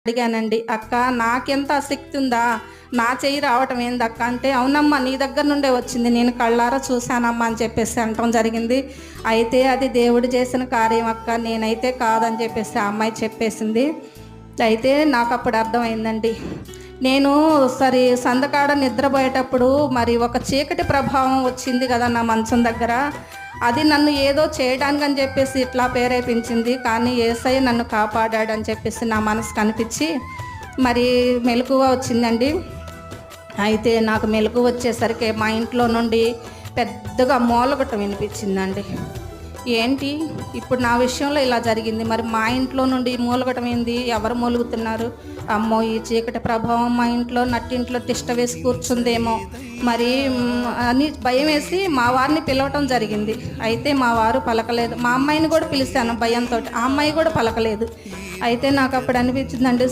అడిగానండి. అక్క నాకెంత ఆసక్తి ఉందా? నా చెయ్యి రావటం ఏందక్క అంటే, అవునమ్మా నీ దగ్గర నుండే వచ్చింది. నేను కళ్ళారా చూశానమ్మా అని చెప్పేసి అనటం జరిగింది. అయితే అది దేవుడు చేసిన కార్యం అక్క, నేనైతే కాదని చెప్పేసి ఆ అమ్మాయి చెప్పేసింది. అయితే నాకు అప్పుడు అర్థమైందండి. నేను సందకాడ నిద్రపోయేటప్పుడు మరి ఒక చీకటి ప్రభావం వచ్చింది కదా నా మంచం దగ్గర. అది నన్ను ఏదో చేయడానికని చెప్పేసి ఇట్లా ప్రేరేపించింది. కానీ యేసయ్య నన్ను కాపాడాడని చెప్పేసి నా మనసుకు అనిపించి మరి మెలకువ వచ్చిందండి. అయితే నాకు మెలకువ వచ్చేసరికి మా ఇంట్లో నుండి పెద్దగా మూలగటం వినిపించిందండి. ఏంటి ఇప్పుడు నా విషయంలో ఇలా జరిగింది, మరి మా ఇంట్లో నుండి మూలగటం ఏంది, ఎవరు మూలుగుతున్నారు, అమ్మో ఈ చీకటి ప్రభావం మా ఇంట్లో నట్టింట్లో తిష్ట వేసి కూర్చుందేమో మరి అని భయం వేసి మా వారిని పిలవటం జరిగింది. అయితే మా వారు పలకలేదు. మా అమ్మాయిని కూడా పిలిచాను భయంతో, ఆ అమ్మాయి కూడా పలకలేదు. అయితే నాకు అప్పుడు అనిపించిందండి,